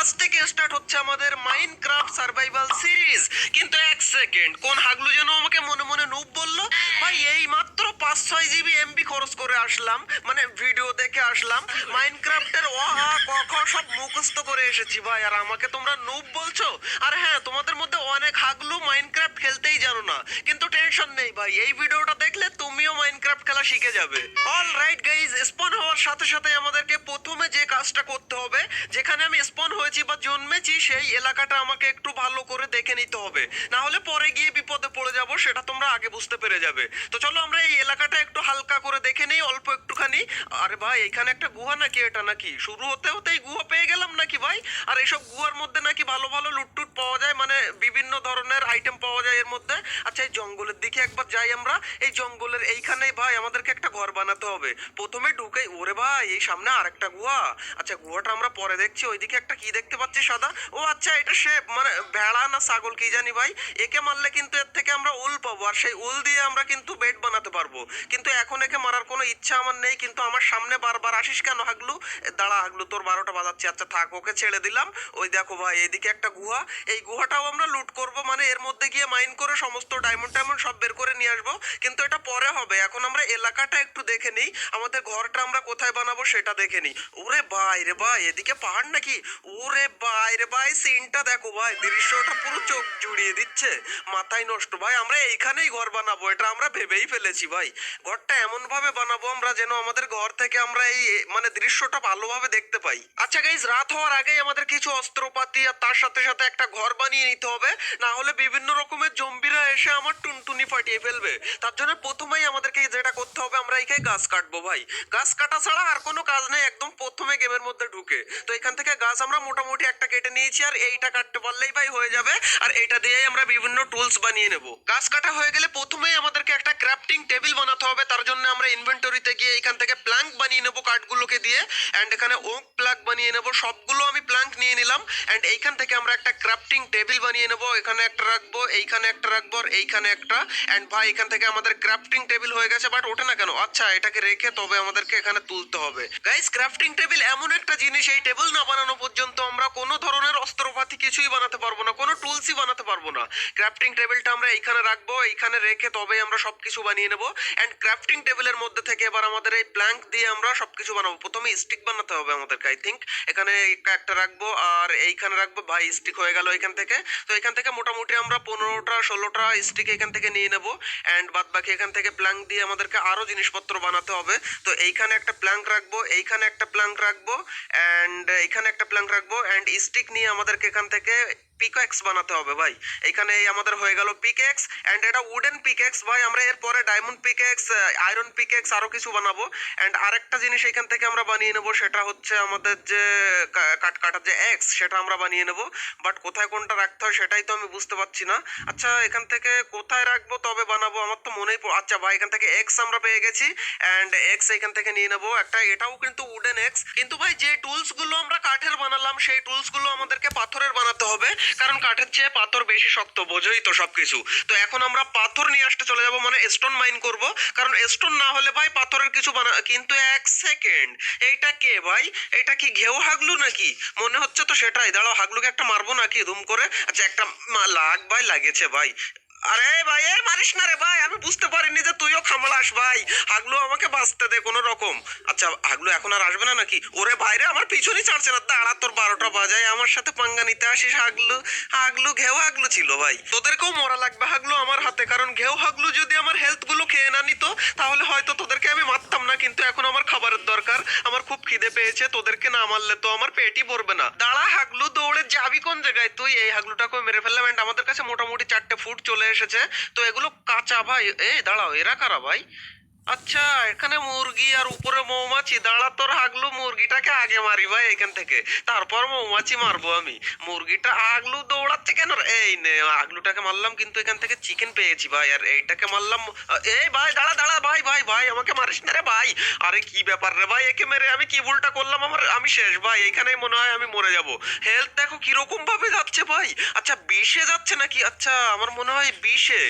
আজ থেকে স্টার্ট হচ্ছে আমাদের মাইনক্রাফট সার্ভাইভাল সিরিজ। কিন্তু এক সেকেন্ড, কোন হাগলু যেন আমাকে মনে মনে নুব বললো। ভাই এই মাত্র 5-6 জিবি এমবি খরচ করে আসলাম, মানে ভিডিও দেখে আসলাম, মাইনক্রাফটের অ আ ক খ সব মুখস্থ করে এসেছি ভাই, আর আমাকে তোমরা নুব বলছো। আর হ্যাঁ, তোমাদের মধ্যে অনেক হাগলু মাইনক্রাফট খেলতেই জানো না, কিন্তু টেনশন নেই ভাই, এই ভিডিওটা দেখলে তুমিও মাইনক্রাফট খেলা শিখে যাবে। অল রাইট গাইজ, স্পন হওয়ার সাথে সাথে আমাদেরকে প্রথমে যে কাজটা করতে হবে, যেখানে আমি স্পন হয়েছি বা জন্মেছি সেই এলাকাটা আমাকে একটু ভালো করে দেখে নিতে হবে, না হলে পরে গিয়ে বিপদে পড়ে যাব, সেটা তোমরা আগে বুঝতে পেরে যাবে। তো চলো আমরা এই এলাকাটা একটু হালকা করে দেখে নেই, অল্প একটুখানি। আরে ভাই, এখানে একটা গুহা নাকি? এটা নাকি শুরু হতে হতেই গুহা পেয়ে গেলাম নাকি ভাই? আর এইসব গুহার মধ্যে নাকি ভালো ভালো লুটটুট পাওয়া যায়, মানে বিভিন্ন ধরনের আইটেম পাওয়া যায় এর মধ্যে। আচ্ছা, এই জঙ্গলের দিকে একবার যাই আমরা। এই জঙ্গলের এইখানেই ভাই আমাদেরকে একটা ঘর বানাতে হবে। প্রথমে ঢুকেই, ওরে ভাই এই সামনে আরেকটা গুহা। আচ্ছা, গুহাটা আমরা পরে দেখছি। ওইদিকে একটা কি দেখতে পাচ্ছি সাদা, ও আচ্ছা এটা সে মানে ভেড়া না ছাগল কি জানি ভাই। একে মারলে কিন্তু এর থেকে আমরা উল পাবো, আর সেই উল দিয়ে আমরা কিন্তু বেড বানাতে পারবো। কিন্তু এখন একে মারার কোনো ইচ্ছা আমার নেই। কিন্তু আমার সামনে বারবার আসিস কেন হাগলু? দাঁড়া হাগলু, তোর 12টা বাজাচ্ছি। আচ্ছা থাক, ওকে ছেড়ে দিলাম। ওই দেখো ভাই, এদিকে একটা গুহা। এই গুহাটাও আমরা লুট করব, মানে এর মধ্যে গিয়ে মাইন করে সমস্ত ডায়মন্ড টাইমন্ড সব বের করে নিয়ে আসবো। কিন্তু এটা পরে হবে, এখন আমরা এলাকাটা একটু দেখে নিই, আমাদের ঘরটা আমরা কোথায় বানাবো সেটা দেখে নিই। ওরে ভাই রে ভাই, এদিকে পাহাড় নাকি? ওরে ভাই রে ভাই, সিনটা দেখো ভাই, দৃশ্যটা পুরো চোখ জুড়িয়ে দিচ্ছে, মাথায় নষ্ট ভাই। আমরা এইখানেই ঘর বানাবো, এটা আমরা ভেবেই ফেলেছি ভাই। ঘরটা এমন ভাবে বানাবো আমরা যেন আমাদের ঘর থেকে আমরা এই মানে দৃশ্যটা ভালোভাবে দেখতে পাই। আচ্ছা গাইজ, রাত হওয়ার আগেই আমাদের কিছু অস্ত্রপাতি আর তার সাথে সাথে একটা ঘর বানিয়ে নিতে হবে, না হলে বিভিন্ন রকমের জম্বিরা এসে আমার টুনটুনি ফাটিয়ে ফেলবে। তার জন্য প্রথমেই আমাদেরকে যেটা করতে হবে, আমরা এইখানে গাছ কাটবো ভাই। গাছ কাটা ছাড়া আর কোনো কাজ নেই একদম প্রথমে গেমের মধ্যে ঢুকে। তো এখান থেকে গাছ আমরা মোটামুটি একটা কেটে নিয়েছি, আর এইটা কাটতে পারলেই ভাই হয়ে যাবে। আর এইটা দিয়েই আমরা বিভিন্ন টুলস বানিয়ে নেব। গাছ কাটা হয়ে গেলে প্রথমেই আমাদেরকে একটা ক্রাফটিং টেবিল বানাতে হবে। তার জন্য আমরা ইনভেন্টরিতে গিয়ে এখান থেকে প্ল্যাঙ্ক বানিয়ে নেবো কাঠগুলোকে দিয়ে, এন্ড এখানে ওক প্লাগ বানিয়ে নেবো। সবগুলো আমি প্ল্যাঙ্ক নিয়ে নিলাম, এন্ড এইখান থেকে আমরা একটা ক্রাফটিং টেবিল বানিয়ে নেবো। এখানে একটা রাখবো, এইখানে একটা রাখবো, আর এইখানে একটা। এন্ড ভাই এখান থেকে আমাদের ক্রাফটিং টেবিল হয়ে গেছে, বাট ওঠে না কেন? আচ্ছা, এটাকে রেখে তবে আমাদেরকে এখানে তুলতে হবে। গাইস, ক্রাফটিং টেবিল এমন একটা জিনিস, এই টেবিল না বানানো পর্যন্ত আমরা কোনো ধরনের অস্ত্রপাতি কিছুই বানাতে পারবো না, কোনো টুলসই বানাতে পারবো না। ক্রাফটিং টেবিলটা আমরা এইখানে রাখবো, এইখানে রেখে তবে আমরা সবকিছু বানিয়ে নেবো। এন্ড ক্রাফটিং টেবিলের মধ্যে থেকে এবার আমাদের এই প্ল্যাঙ্ক দিয়ে আমরা সবকিছু বানাবো। প্রথমে স্টিক বানাতে হবে আমাদেরকে, আই থিঙ্ক। এখানে একটা রাখবো আর এইখানে রাখবো। ভাই স্টিক হয়ে গেল এখান থেকে। তো এখান থেকে মোটামুটি আমরা 15টা 16টা স্টিক এখান থেকে নিয়ে নেবো, এন্ড বাদ বাকি এখান থেকে প্ল্যাঙ্ক দিয়ে আমাদেরকে আরো জিনিসপত্র বানাতে হবে। তো এইখানে একটা প্ল্যাঙ্ক রাখবো, এইখানে একটা প্ল্যাঙ্ক রাখবো, এন্ড এইখানে একটা প্ল্যাঙ্ক রাখবো, এন্ড স্টিক নিয়ে আমাদেরকে এখান থেকে পিকএক্স বানাতে হবে ভাই। এখানে আমাদের হয়ে গেল পিকএক্স, এন্ড এটা উডেন পিকএক্স ভাই। আমরা এরপরে ডায়মন্ড পিকএক্স, আয়রন পিকএক্স আরো কিছু বানাবো। এন্ড আরেকটা জিনিস এখান থেকে আমরা বানিয়ে নেবো, সেটা হচ্ছে আমাদের যে কাট কাটার যে এক্স, সেটা আমরা বানিয়ে নেবো। বাট কোথায় কোনটা রাখতে হয় সেটাই তো আমি বুঝতে পারছি না। আচ্ছা, এখান থেকে কোথায় রাখবো তবে বানাবো, আমার তো মনেই আচ্ছা ভাই, এখান থেকে এক্স আমরা পেয়ে গেছি, এন্ড এক্স এখান থেকে নিয়ে নেবো একটা। এটাও কিন্তু উডেন এক্স। কিন্তু ভাই যে টুলস গুলো আমরা কাঠের বানালাম, সেই টুলস গুলো আমাদেরকে পাথরের বানাতে হবে, কারণ কাঠের চেয়ে পাথর বেশি শক্ত, বোঝোই তো সবকিছু। তো এখন আমরা পাথর নিয়ে আসতে চলে যাব, মানে স্টোন মাইন করব, কারণ স্টোন না হলে ভাই পাথরের কিছু কিন্তু এক সেকেন্ড, এইটা কে ভাই? এটা কি ঘেউ হাগলু নাকি? মনে হচ্ছে তো সেটাই। দাঁড়াও, হাগলুকে একটা মারবো নাকি ধুম করে? আচ্ছা, একটা ভাই লাগেছে ভাই। আরে ভাই, এ মারিস না রে ভাই, আমি বুঝতে পারিনি যে তুইও খামলাস ভাই। হাগলু আমাকে বাঁচতে দে কোনো রকম। আচ্ছা, হাগলু এখন আর আসবে না নাকি? ওরে ভাই রে, আমার পিছনই ছাড়ছে না। দাঁড়া, তোর 12টা বাজায় আমার সাথে পাঙ্গা নিতে আসিস হাগলু? হাগলু ঘেউ হাগলু ছিল ভাই। তোদেরকেও মরা লাগবে হাগলু আমার হাতে, কারণ ঘেউ হাগলু যদি আমার হেলথ গুলো খেয়ে না নিত, তাহলে হয়তো তোদেরকে আমি মারতাম না। কিন্তু এখন আমার খাবারের দরকার, আমার খুব খিদে পেয়েছে, তোদেরকে না মারলে তো আমার পেটই ভরবে না। দাঁড়া হাগলু, দৌড়ে যাবি কোন জায়গায় তুই? এই হাগলুটাকে মেরে ফেললাম, এন্ড আমাদের কাছে মোটামুটি 4টে ফুড চলে এসেছে। তো এগুলো কাঁচা ভাই। এই দাঁড়াও, এরা কারা ভাই? আচ্ছা, এখানে মুরগি আর উপরে মৌমাছি। দাঁড়া, তোর হাগলু মুরগিটাকে আগে মারি ভাই এখান থেকে, তারপর মৌমাছি মারবো আমি। মুরগিটা আগলু দৌড়াচ্ছে কেন? এই নে, আগলুটাকে মারলাম, কিন্তু এখান থেকে চিকেন পেয়েছি ভাই। আর এইটাকে মারলাম। এই ভাই দাঁড়া দাঁড়া ভাই ভাই ভাই, আমাকে মারিস না রে ভাই। আরে কি ব্যাপার রে ভাই, একে মেরে আমি কি ভুলটা করলাম? আমি শেষ ভাই, এখানেই মনে হয় আমি মরে যাব। হেলথ দেখো কিরকম ভাবে যাচ্ছে ভাই। আচ্ছা, 20-এ যাচ্ছে নাকি? আচ্ছা, আমার মনে হয় 20-এ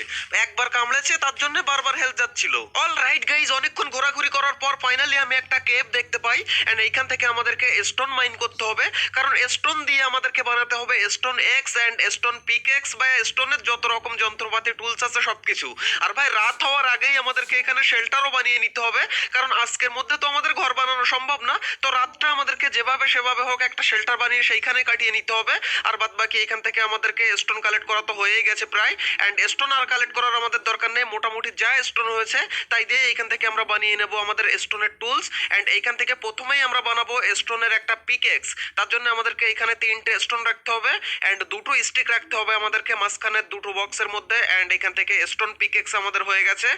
একবার কামড়েছে, তার জন্য বারবার হেলথ যাচ্ছিল। অল রাইট গাইজ, অনেকক্ষণ ঘোরাঘুরি করার পর ফাইনালি আমি একটা কেভ দেখতে পাই এন্ড এইখান থেকে আমাদেরকে স্টোন মাইন করতে হবে, কারণ স্টোন দিয়ে আমাদেরকে বানাতে হবে stone axe and stone pickaxe বা স্টোনের যত রকম যন্ত্রপাতি টুলস আছে সবকিছু। আর ভাই রাত হওয়ার আগেই আমাদেরকে এখানে শেল্টারও বানিয়ে নিতে হবে, কারণ আজকের মধ্যে তো আমাদের ঘর বানানো সম্ভব না। তো রাতটা আমাদেরকে যেভাবে সেভাবে হোক একটা শেল্টার বানিয়ে সেইখানে কাটিয়ে নিতে হবে। আর বাদ বাকি এখান থেকে আমাদেরকে স্টোন কালেক্ট করা তো হয়েই গেছে প্রায়, এন্ড স্টোন আর কালেক্ট করার আমাদের দরকার নেই, মোটামুটি যা স্টোন হয়েছে তাই দিয়ে এইখান থেকে আমরা বানিয়ে নেব আমাদের স্টোনের টুলস। এন্ড এইখান থেকে প্রথমেই আমরা বানাবো স্টোনের একটা পিকেক্স। তার জন্য আমাদেরকে এখানে 3টে স্টোন রাখতে হবে এন্ড 2টো স্টিক রাখতে হবে আমাদেরকে মাঝখানের 2টো বক্সের মধ্যে। এন্ড এখান থেকে স্টোন পিকেক্স আমাদের হয়ে গেছে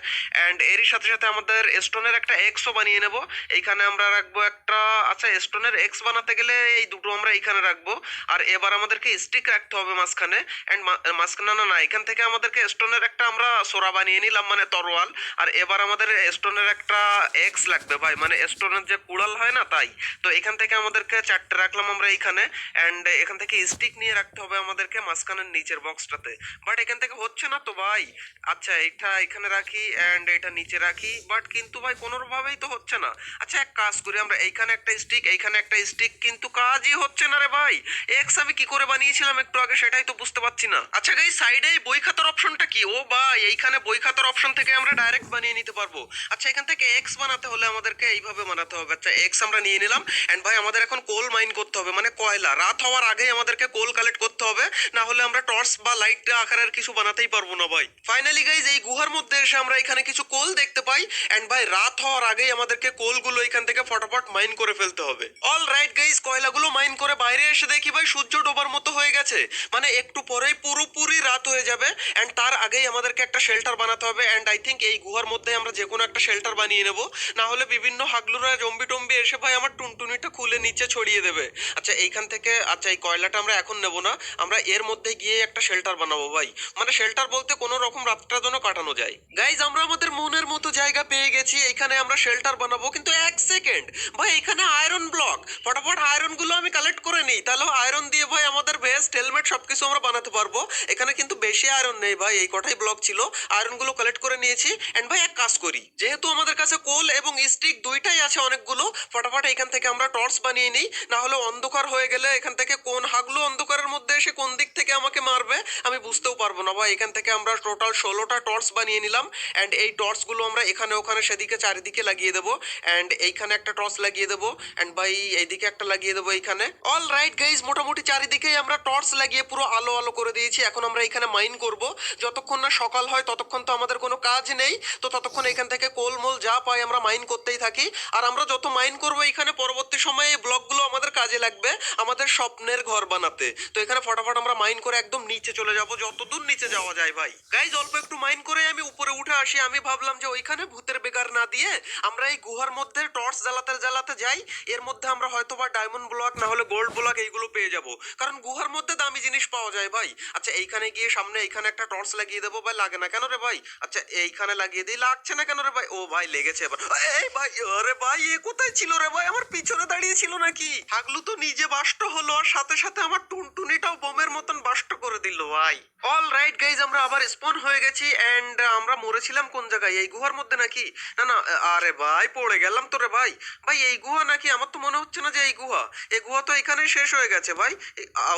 এন্ড এরই সাথে সাথে আমাদের স্টোনের একটা এক্সও বানিয়ে নেব। এইখানে আমরা রাখবো একটা, আচ্ছা স্টোনের এক্স বানাতে গেলে এই দুটো আমরা এইখানে রাখবো। আর এবার আমাদেরকে স্টিক রাখতে হবে মাঝখানে এন্ড মাঝখানে না না এখান থেকে আমাদেরকে স্টোনের একটা আমরা সোরা বানিয়ে নিলাম মানে তরোয়াল। আর এবার আমাদের স্টোনের একটা এক্স লাগবে ভাই, মানে স্টোনের যে কুড়াল হয় না তাই। তো এখান থেকে আমাদেরকে 4টে রাখলাম আমরা এইখানে এন্ড এখান থেকে স্টিক নিয়ে রাখতে হবে আমাদেরকে মাঝখানের নিচের বক্সটাতে। বাট এখান থেকে হচ্ছে না তো ভাই। আচ্ছা এটা এখানে রাখি এন্ড এটা নিচে রাখি, বাট কিন্তু ভাই কোনোভাবেই তো হচ্ছে না। আচ্ছা এক কাজ করি আমরা, এইখানে একটা স্টিক এইখানে একটা স্টিক, কিন্তু কাজই হচ্ছে না রে ভাই। এক্স আমি কি করে বানিয়েছিলাম একটু আগে সেটাই তো বুঝতে পারছি না। আচ্ছা গাইস, সাইডে এই বই খাতার অপশনটা কি? ও ভাই এইখানে বই খাতার অপশন থেকে আমরা ডাইরেক্ট বানিয়ে নিতে পারবো। আচ্ছা এখান থেকে এক্স বানাতে হলে আমাদেরকে এইভাবে বানাতে হবে। আচ্ছা এক্স আমরা নিয়ে নিলাম এন্ড ভাই আমাদের এখন কোল মাইন করতে হবে, মানে কয়লা। রাত হওয়ার আগেই আমাদেরকে কোল কালেক্ট করতে হবে, না হলে আমরা টর্চ বা লাইট আকারের কিছু বানাতেই পারবো না ভাই। ফাইনালি গাইজ এই গুহার মধ্যে এসে আমরা এখানে কিছু কোল দেখতে পাই এন্ড ভাই রাত হওয়ার আগেই আমাদেরকে কোলগুলো এখান থেকে ফটাফট মাইন করে ফেলতে হবে। অল রাইট গাইজ, কয়লাগুলো মাইন করে বাইরে এসে দেখি ভাই সূর্য ডোবার মতো হয়ে গেছে, মানে একটু পরেই পুরোপুরি রাত হয়ে যাবে এন্ড তার আগেই আমাদেরকে একটা শেল্টার বানাতে হবে। এন্ড আই থিঙ্ক এই গুহার মধ্যে আমরা যে কোনো একটা শেল্টার বানিয়ে নেব, না হলে বিভিন্ন হাগলুরা জম্বি টম্বি এসে ভাই আমার টুনটুনিটা খুলে নিচে ছড়িয়ে দেবে। আচ্ছা এইখান থেকে, আচ্ছা এই কয়লাটা আমরা এখন নেব না, আমরা এর মধ্যে গিয়ে একটা শেল্টার বানাবো ভাই, মানে শেল্টার বলতে কোনো রকম রাতটা যেন কাটানো যায়। গাইজ আমরা আমাদের মনের মতো জায়গা পেয়ে গেছি, এখানে আমরা শেল্টার বানাবো। কিন্তু এক সেকেন্ড ভাই, এখানে আয়রন ব্লক, ফটাফট আয়রন গুলো আমি কালেক্ট করে নিই, তাহলে আয়রন দিয়ে ভাই আমাদের ভেস্ট হেলমেট সবকিছু আমরা বানাতে পারবো। এখানে কিন্তু বেশি আয়রন নেই ভাই, এই কটাই ব্লক ছিল, আয়রন গুলো কালেক্ট করে নিয়েছি। এন্ড ভাই এক কাজ করি, যেহেতু আমাদের কাছে কোল এবং স্টিক দুইটাই আছে অনেকগুলো, ফটাফট এখান থেকে আমরা টর্চ বানিয়ে নিই, না হলে অন্ধকার হয়ে গেলে এখান থেকে কোন হাগলু অন্ধকারের মধ্যে এসে কোন দিক থেকে আমাকে মারবে আমি বুঝতেও পারবো না ভাই। এখান থেকে আমরা টোটাল 16টা টর্চ বানিয়ে নিলাম এন্ড এই টর্চ গুলো আমরা এখানে ওখানে সেদিকে চারিদিকে লাগিয়ে দেবো এন্ড এইখানে একটা টর্চ লাগিয়ে দেবো এন্ড ভাই এইদিকে একটা লাগিয়ে দেবো এইখানে। অল রাইট গাইজ, মোটামুটি চারিদিকেই আমরা টর্চ লাগিয়ে পুরো আলো আলো করে দিয়েছি। এখন আমরা এখানে মাইন করব, যতক্ষণ না সকাল হয় ততক্ষণ তো আমাদের কোনো কাজ নেই, তো ততক্ষণ এখান থেকে কোলমোল যা পাই আমরা মাইন করতেই থাকি। আর আমরা যত মাইন করবো এখানে পরবর্তী সময়ে এই ব্লকগুলো আমাদের কাজে লাগবে আমাদের স্বপ্নের ঘর বানাতে। তো এখানে ফটাফট আমরা মাইন করে একদম নিচে চলে যাব, যতদূর নিচে যাওয়া যায় ভাই। গাইজ অল্প একটু মাইন করে আমি উপরে উঠে আসি, আমি ভাবলাম যে ওইখানে ভূতের বেকার না দিয়ে আমরা এই গুহার মধ্যে টর্চ জ্বালাতে জ্বালাতে যাই, এর মধ্যে আমরা হয়তো বা ডায়মন্ড ব্লক না হলে গোল্ড ব্লক এইগুলো পেয়ে যাব, কারণ গুহার মধ্যে দামি জিনিস পাওয়া যায় ভাই। আচ্ছা এইখানে গিয়ে সামনে এইখানে একটা টর্চ লাগিয়ে দেবো ভাই, লাগে না কেন রে ভাই? আচ্ছা এইখানে লাগিয়ে দিই, লাগছে না কেন রে ভাই? ও ভাই লেগেছে এবার। এই ভাই, আরে ভাই এ কোথায় ছিল রে ভাই? আমার পিছনে দাঁড়িয়ে ছিল নাকি? হাগলু তো নিজে বাষ্ট হলো আর সাথে সাথে আমার টুনটুনিটাও বোমের মতন বাষ্ট করে দিল ভাই। অল রাইট গাইজ, আমরা আবার স্পন হয়ে গেছি এন্ড আমরা মরেছিলাম কোন জায়গায়? এই গুহার মধ্যে নাকি? না না, আরে ভাই পড়ে গেলাম তো রে ভাই। ভাই এই গুহা নাকি? আমার তো মনে হচ্ছে না যে এই গুহা। এই গুহা তো এখানেই শেষ হয়ে গেছে ভাই।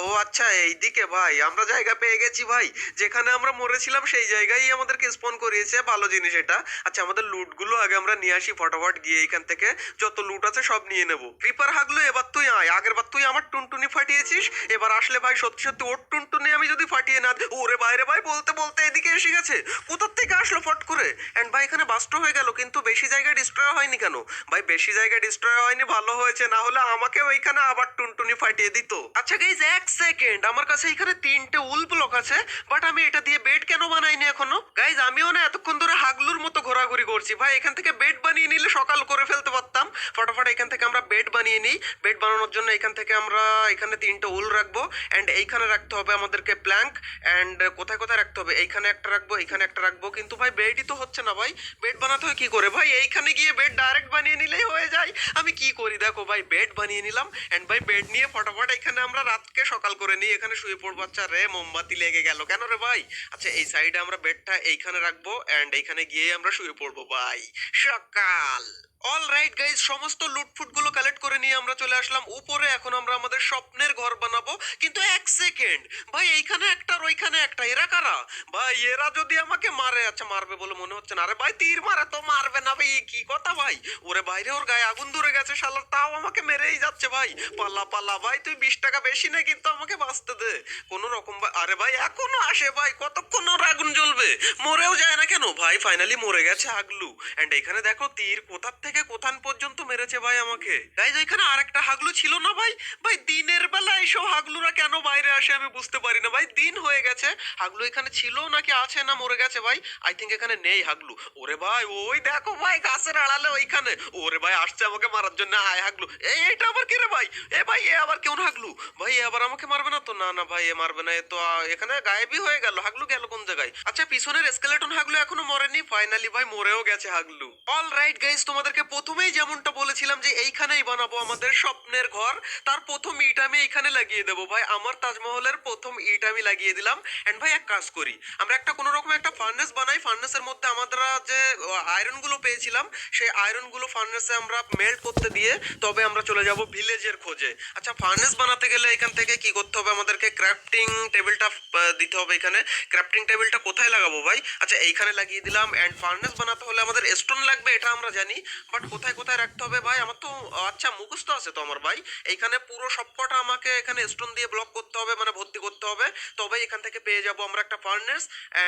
ও আচ্ছা এইদিকে ভাই আমরা জায়গা পেয়ে গেছি ভাই, যেখানে আমরা মরেছিলাম সেই জায়গায় আমাদেরকে স্পন করিয়েছে, ভালো জিনিস এটা। আচ্ছা আমাদের লুট গুলো আগে আমরা নিয়ে আসি ফটাফট গিয়ে, এখান থেকে যত লুট আছে সব নিয়ে নেবো। ক্রিপার হাগলো এবার তুই আয়, আগের বার তুই আমার টুনটুনি ফাটিয়েছিস, এবার আসলে ভাই সত্যি সত্যি ওর টুনটুনি আমি যদি ফাটিয়ে না, ওরে বাইরে ভাই বলতে বলতে এদিকে এসে গেছে, কোথার থেকে আসলো ফট করে। এন্ড ভাই এখানে বাস্ট হয়ে গেল, কিন্তু বেশি জায়গায় ডিস্ট্রয় হয়নি কেন ভাই? বেশি জায়গায় ডিস্ট্রয় হয়নি, ভালো হয়েছে, না হলে আমাকে ওইখানে আবার টুনটুনি ফাটিয়ে দিত। আচ্ছা গাইজ এক সেকেন্ড, আমার কাছে এখানে 3টে উল ব্লক আছে, বাট আমি এটা দিয়ে বেড কেন বানাইনি এখনো? গাইজ আমিও না এতক্ষণ ধরে হাগলুর মতো ঘোরাঘুরি করছি ভাই, এখান থেকে বেড বানিয়ে নিলে সকাল করে ফেলতে পারতাম। ফটাফট এখান থেকে আমরা বেড বানিয়ে নিই। বেড বানানোর জন্য এখান থেকে আমরা এখানে 3টে উল রাখবো এন্ড এইখানে রাখতে হবে আমাদেরকে প্ল্যাঙ্ক এন্ড কোথায় কোথায় রাখতে হবে? এইখানে একটা রাখবো, এইখানে একটা রাখবো, কিন্তু ভাই বেডই তো হচ্ছে না ভাই। বেড বানাতে হয় কি করে ভাই? এইখানে গিয়ে বেড ডাইরেক্ট বানিয়ে নিলেই হয়ে যায়। আমি কি করি দেখো ভাই, বেড বানিয়ে নিলাম এন্ড ভাই বেড নিয়ে ফটাফট এখানে আমরা রাতকে সকাল করে নিই, এখানে শুয়ে পড়বো। আচ্ছা রে মোমবাতি লেগে গেল কেন রে ভাই? আচ্ছা এই সাইডে আমরা বেডটা এইখানে রাখবো এন্ড এইখানে গিয়ে আমরা শুয়ে পড়বো। ভাই, সকাল। অলরাইট গাইজ, সমস্ত লুটফুট গুলো কালেক্ট করে নিয়ে আমরা চলে আসলাম উপরে। এখন আমরা আমাদের স্বপ্নের ঘর বানাবো। কিন্তু এক সেকেন্ড ভাই, এইখানে একটা আর ওইখানে একটা, এরা কারা ভাই? এরা যদি আমাকে মারে, আচ্ছা মারবে বলে মনে হচ্ছে না। আরে ভাই তীর মারে তো মারবে না ভাই, কি কথা ভাই? ওরে বাইরে, ওর গায়ে আগুন ধরে গেছে শালার, তাও আমাকে মেরেই যাচ্ছে ভাই। পাল্লা পাল্লা ভাই, তুই 20 টাকা বেশি নে, কিন্তু আমাকে বাঁচতে দে কোন রকম ভাই। আরে ভাই এখনো আসে ভাই, কতক্ষণ ওর আগুন জ্বলবে? মরেও যায় না কেন ভাই? ফাইনালি মরে গেছে হাগলু। এন্ড এখানে দেখো তীর কোথা থেকে কোথান পর্যন্ত মেরেছে ভাই আমাকে। গাইজ ওইখানে আরেকটা হাগলু ছিল না ভাই? ভাই দিনের বেলা এইসব হাগলুরা কেন বাইরে আসে আমি বুঝতে পারি না ভাই। দিন হয়ে গেছে, হাগলু এখানে ছিল নাকি আছে, না মরে গেছে ভাই? আই থিঙ্ক এখানে নেই হাগলু। ওরে ভাই ওই দেখো ভাই, গাছের আড়ালে ওইখানে। ওরে ভাই আসছে আমাকে মারার জন্য। আয় হাগলু, এই এটা আবার কে রে ভাই? এ ভাই এ আবার কেমন হাগলু ভাই? এ আবার আমাকে মারবে না তো? না না ভাই, এ মারবে না। এ তো এখানে গায়েবই হয়ে গেল। হাগলু গেল কোন জায়গায়? আচ্ছা পিছনের স্কেলেটন হাগলু এখনো মরেনি। ফাইনালি ভাই মরেও গেছে হাগলু। অলরাইট গাইস, তোমাদেরকে প্রথমেই যেমনটা বলেছিলাম যে এইখানেই বানাবো আমাদের স্বপ্নের ঘর। তার প্রথম ইট আমি এইখানে লাগিয়ে দেবো ভাই। আমার তাজমহলের প্রথম ইট আমি লাগিয়ে দিলাম। এন্ড ভাই এক কাজ করি, আমরা একটা কোনো রকম একটা ফার্নেস বানাই। ফার্নেসের মধ্যে আমরা যে আয়রন গুলো পেয়েছিলাম, সেই আয়রন গুলো ফার্নেসে আমরা মেল্ট করতে দিয়ে তবে আমরা চলে যাব ভিলেজের খোঁজে। আচ্ছা ফার্নেস বানাতে গেলে এখান থেকে কি করতে হবে? আমাদেরকে ক্রাফটিং টেবিলটা দিতে হবে এখানে। ক্রাফটিং টেবিলটা কোথায় লাগাবো ভাই? আচ্ছা এইখানে লাগিয়ে দিলাম। এন্ড ফার্নেস বানাতে হলে আমাদের স্টোন লাগবে, এটা আমরা জানি, বাট কোথায় কোথায় রাখতে হবে ভাই? আমার তো আচ্ছা মুখস্থ আছে তো আমার ভাই। এইখানে পুরো সবকটা আমাকে এখানে স্টোন দিয়ে ব্লক করতে হবে, মানে ভর্তি করতে হবে, তবে এখান থেকে পেয়ে যাব আমরা একটা ফার্নেস।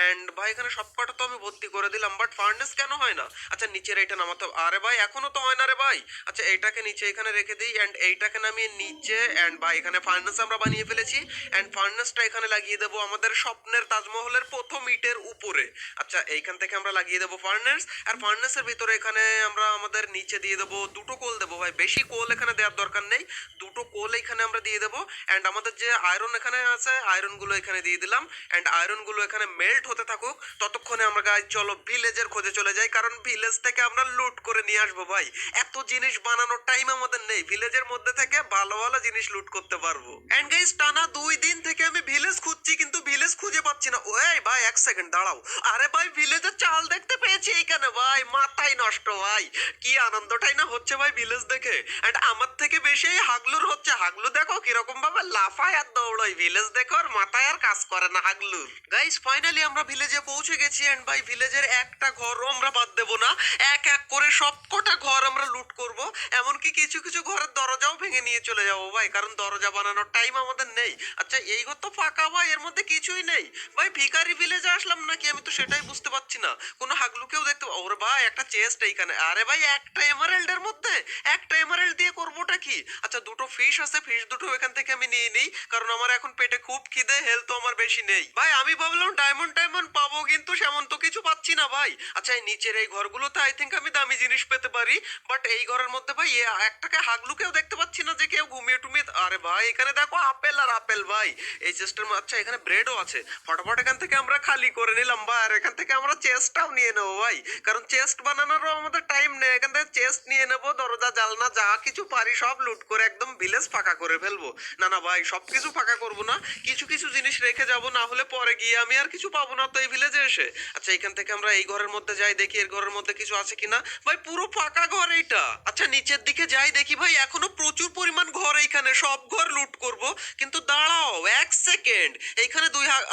এন্ড ভাই এখানে সবকটা তো আমি ভর্তি করে দিলাম, বাট ফার্নেস কেন হয় না? আচ্ছা নিচের এইটা নামাতে হবে। আরে ভাই এখনো তো হয় না রে ভাই। আচ্ছা এইটাকে নিচে এখানে রেখে দিই। এন্ড এইটাকে নামিয়ে নিচে। এন্ড ভাই এখানে ফার্নেস আমরা বানিয়ে ফেলেছি। এন্ড ফার্নেসটা এখানে লাগিয়ে দেবো আমাদের স্বপ্নের তাজমহলের প্রথম ইটের উপরে। আচ্ছা এইখান থেকে আমরা লাগিয়ে দেবো ফার্নেস। আর ফার্নেসের ভিতরে এখানে আমরা আমাদের নিচে দিয়ে দেবো দুটো কোল দেবো ভাই। বেশি কোল এখানে দেওয়ার দরকার নেই, দুটো কোল এখানে আমরা দিয়ে দেবো। এন্ড আমাদের যে আয়রন এখানে আছে, আয়রন গুলো এখানে দিয়ে দিলাম। এন্ড আয়রন গুলো এখানে মেল্ট হতে থাকুক, ততক্ষণে আমরা গাইজ চলো ভিলেজের খোঁজে চলে যাই, কারণ ভিলেজ থেকে আমরা লুট করে নিয়ে আসবো ভাই। এত জিনিস বানানোর টাইম আমাদের নেই, ভিলেজের মধ্যে থেকে ভালো ভালো জিনিস লুট করতে পারবো। এন্ড গাইজ টানা 2 দিন থেকে আমি ভিলেজ খুঁজছি, কিন্তু ভিলেজ খুঁজে পাচ্ছি না। ওই ভাই এক সেকেন্ড দাঁড়াও। আরে ভাই ভিলেজের চাল দেখতে পেয়েছি এইখানে ভাই, মাথায় নষ্ট ভাই। কি আনন্দটাই না হচ্ছে ভাই ভিলেজ দেখে। এন্ড আমার থেকে বেশি এই হাগলুর হচ্ছে। হাগলু দেখো কিরকম ভাবে লাফায় আর দৌড়ায়, ভিলেজ দেখো আর মাথায় আর কাজ করে না হাগলুর। গাইস ফাইনালি আমরা ভিলেজে পৌঁছে গেছি। এন্ড ভাই ভিলেজের একটা ঘরও আমরা বাদ দেবো না, এক এক করে সবকটা ঘর আমরা লুট করব। এমনকি কিছু কিছু ঘরের দরজাও ভেঙে নিয়ে চলে যাবো ভাই, কারণ দরজা বানানোর টাইম আমাদের নেই। আচ্ছা এই ঘর তো ফাঁকা ভাই, এর মধ্যে কিছুই নেই ভাই। ভিখারি ভিলেজে আসলাম নাকি আমি তো সেটাই বুঝতে পারছি না। কোনো হাগলুকেও দেখতে ওরে ভাই একটা চেস্ট এইখানে। আরে ভাই একটা এমারেল্ডের মধ্যে একটা এমারেল্ড দিয়ে করবোটা কি? আচ্ছা দুটো ফিশ আছে, ফিশ দুটো এখান থেকে আমি নিয়ে নেই, কারণ আমার এখন পেটে খুব খিদে, হেলথ তো আমার বেশি নেই ভাই। আমি ভাবলাম ডায়মন্ড ডায়মন্ড পাবো, কিন্তু সেমন তো কিছু পাচ্ছি না ভাই। আচ্ছা এই নিচের এই ঘরগুলোতে আই থিঙ্ক আমি দামি জিনিস পেতে পারি, বাট এই ঘরের মধ্যে ভাই একটাকে হাগলুকেও দেখতে পাচ্ছি না যে কেউ ঘুমিয়ে টুমিয়ে। আরে ভাই এখানে দেখো আপেল আর আপেল ভাই এই চেস্টের। আচ্ছা এখানে ব্রেডও আছে, ফটাফট এখান থেকে আমরা খালি করে নিলাম ভাই। আর এখান থেকে আমরা চেস্টটাও নিয়ে নেবো ভাই, কারণ চেস্ট বানানোরও আমাদের টাইম নেই। এখান থেকে চেস্ট নিয়ে নেবো, দরজা জালনা যা কিছু পারি সব লুট করে একদম ভিলেজ ফাঁকা করে ফেলবো। না না ভাই সবকিছু ফাঁকা করবো না, কিছু কিছু জিনিস রেখে যাবো, না হলে পরে গিয়ে আমি আর কিছু পাবো না তো এই ভিলেজে এসে। আচ্ছা এখান থেকে আমরা এই ঘরের মধ্যে যাই, দেখি এর ঘরের মধ্যে কিছু আছে কিনা। ভাই পুরো ফাঁকা ঘর এইটা। আচ্ছা নিচের দিকে যাই দেখি ভাই এখনো প্রচুর পরিমাণ ঘর এইখানে, সব ঘর লুট করব। কিন্তু দাঁড়াও এক সেকেন্ড, এইখানে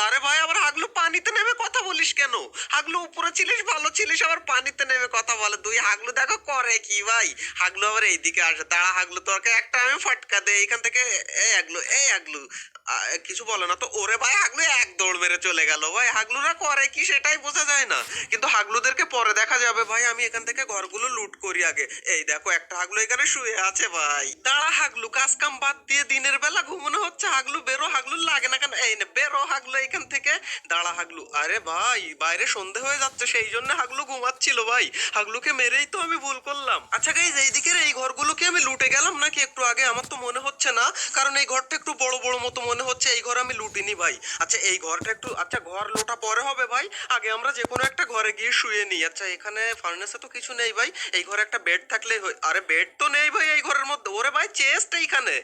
আরে ভাই আবার হাগলু পানিতে নেমে কথা বলিস কেন? হাগলু উপরে ছিলিস ভালো ছিলিস, আবার পানিতে নেমে কথা বলে। দুই হাগলু দেখো করে কি ভাই। হাগলু আবার এইদিকে আসে, দাঁড়া হাগলু তোকে একটা আমি ফটকা দে এখান থেকে। এই হাগলু এই হাগলু কিছু বলে না তো? ওরে ভাই হাগলু এক দৌড় মেরে চলে গেল ভাই। হাগলুরা করে কি সেটাই বোঝা যায় না, কিন্তু হাগলুদেরকে পরে দেখা যাবে ভাই। আমি এখান থেকে ঘরগুলো লুট করি আগে। এই দেখো একটা হাগলু এখানে শুয়ে আছে ভাই। দাঁড়া হাগলু, কাজ কাম বাদ দিয়ে দিনের বেলা ঘুমানো হচ্ছে। হাগলু বেরো, হাগলুর লাগে না কেন? এই না বেরো হাগলু এখান থেকে। দাঁড়া হাগলু, আরে ভাই বাইরে সন্ধে হয়ে যাচ্ছে, সেই জন্য হাগলু ঘুমাচ্ছিল ভাই। হাগলুকে মেরেই তো আমি ভুল করলাম। আচ্ছা গাইজ এইদিকের এই ঘরগুলোকে আমি লুটে গেলাম নাকি একটু আগে? আমার তো মনে হচ্ছে না, কারণ এই ঘরটা একটু বড় বড় মতো মনে হচ্ছে। এই ঘর আমি লুটিনি ভাই। আচ্ছা এই ঘরটা একটু, আচ্ছা ঘর লোটা পরে হবে ভাই, আগে আমরা যে কোনো একটা ঘরে গিয়ে শুয়ে নিই। আচ্ছা এখানে ফার্নেসে তো কিছু নেই ভাই, এই ঘরে একটা বেড থাকলেই হয়। আরে বেড তো নেই ভাই এই ঘরের মধ্যে। ওরে ভাই চেস্ট এইখানে।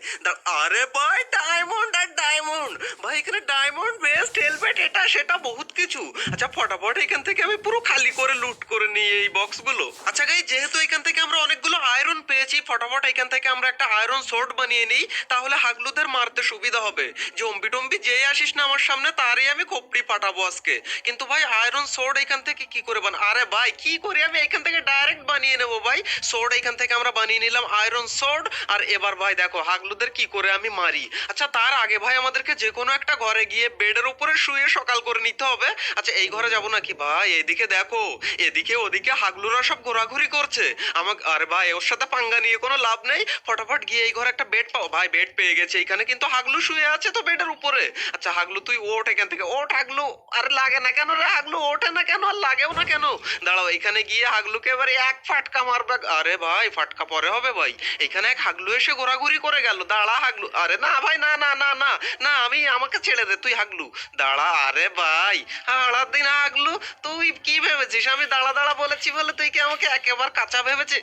আরে ভাই ডায়মন্ড আর ডায়মন্ড ভাই, এখানে ডায়মন্ড বেস্ট হেলমেট, এটা হ্যাঁ সেটা বহুত কিছু। আচ্ছা ফটাফট এখান থেকে আমি পুরো খালি করে লুট করে নিই এই বক্সগুলো। আচ্ছা গাইস, যেহেতু এখান থেকে আমরা অনেকগুলো আয়রন পেয়েছি, ফটাফট এখান থেকে আমরা একটা আয়রন সোর্ড বানিয়ে নিই, তাহলে হাগলুদের মারতে সুবিধা হবে। জম্বি টম্বি যেই আসিস না আমার সামনে তারই আমি খোপড়ি পাঠাবো আজকে। কিন্তু ভাই আয়রন সোর্ড এখান থেকে কি করে আরে ভাই কি করে আমি এখান থেকে ডাইরেক্ট বানিয়ে নেবো ভাই সোর্ড। এখান থেকে আমরা বানিয়ে নিলাম আয়রন সোর্ড। আর এবার ভাই দেখো হাগলুদের কি করে আমি মারি। আচ্ছা তার আগে ভাই আমাদেরকে যে কোনো একটা ঘরে গিয়ে বেডের উপরে শুয়ে সকাল করে নিতে হবে। আচ্ছা এই ঘরে যাবো নাকি ভাই? এদিকে দেখো, এদিকে ওদিকে হাগলুরা সব ঘোরাঘুরি করছে। আমাকে আরে ভাই ওর সাথে পাঙ্গা নিয়ে কোনো লাভ নেই, ফটাফট গিয়ে এই ঘরে একটা বেড পাও। ভাই বেড পেয়ে গেছে, এখানে কিন্তু হাগলু শুয়ে আছে তো বেডের উপরে। আচ্ছা হাগলু তুই ওঠ এখান থেকে, ওঠ হাগলু। আরে লাগে না কেন রে হাগলু? ওঠে না কেন আর লাগেও না কেন? দাঁড়াও এখানে গিয়ে হাগলুকে এবারে এক ফাটকা মারবে। আরে ভাই ফাটকা পরে হবে ভাই, এখানে এক হাগলু এসে ঘোরাঘুরি করে গেল। দাঁড়া হাগলু। আরে না ভাই না না না না না, আমি আমাকে ছেড়ে দে তুই হাগলু, দাঁড়া। আরে ভাই হাড়ার দিন হাগলু, তুই কি ভেবেছিস আমি দাঁড়া দাঁড়া বলেছি বলে তুই কি আমাকে একেবারে কাঁচা ভেবেছিস?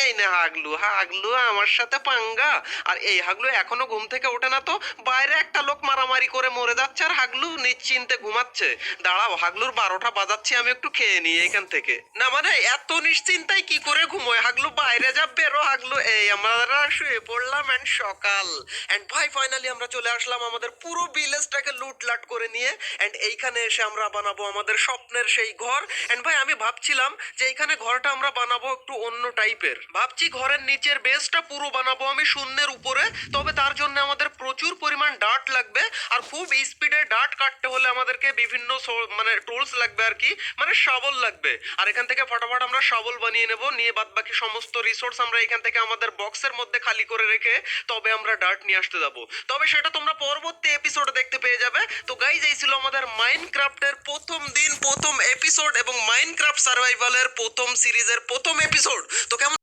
এই না হাগলু, হাগলু আমার সাথে পাঙ্গা। আর এই হাগলু এখনো ঘুম থেকে ওঠে না তো, বাইরে একটা লোক মারামারি করে মরে যাচ্ছে আর হাগলু নিশ্চিন্তে ঘুমাচ্ছে। দাঁড়াও হাগলুর 12টা বাজাচ্ছি, আমি একটু খেয়ে নিই এখান থেকে। না মানে এত নিশ্চিন্তায় কি করে ঘুমোয় হাগলু? বাইরে যা বেরো হাগলু। এই আমরা শুয়ে পড়লাম এন্ড সকাল। এন্ড ভাই ফাইনালি আমরা চলে আসলাম আমাদের পুরো ভিলেজটাকে লুটলাট করে নিয়ে। এন্ড এইখানে এসে আমরা বানাবো আমাদের স্বপ্নের সেই ঘর। এন্ড ভাই আমি ভাবছিলাম যে এইখানে ঘরটা আমরা বানাবো একটু অন্য টাইপের। ভাবছি ঘরের নিচের বেসটা পুরো বানাবো আমি শূন্যের উপরে। তবে তার জন্য আমাদের প্রচুর পরিমাণ ডার্ট লাগবে, আর খুব স্পিডে ডার্ট কাটতে হলে আমাদেরকে বিভিন্ন মানে টুলস লাগবে আর কি, মানে শাবল লাগবে। আর এখান থেকে ফটাফট আমরা শাবল বানিয়ে নেব, নিয়ে বাদ বাকি সমস্ত রিসোর্স আমরা এখান থেকে আমাদের বক্সের মধ্যে খালি করে রেখে তবে আমরা ডার্ট নিয়ে আসতে যাবো। তবে সেটা তোমরা পরবর্তী এপিসোডে দেখতে পেয়ে যাবে। তো গাইজ এই ছিল আমাদের মাইনক্রাফটের প্রথম দিন, প্রথম এপিসোড এবং মাইনক্রাফট সার্ভাইভালের প্রথম সিরিজের প্রথম এপিসোড। তো কেমন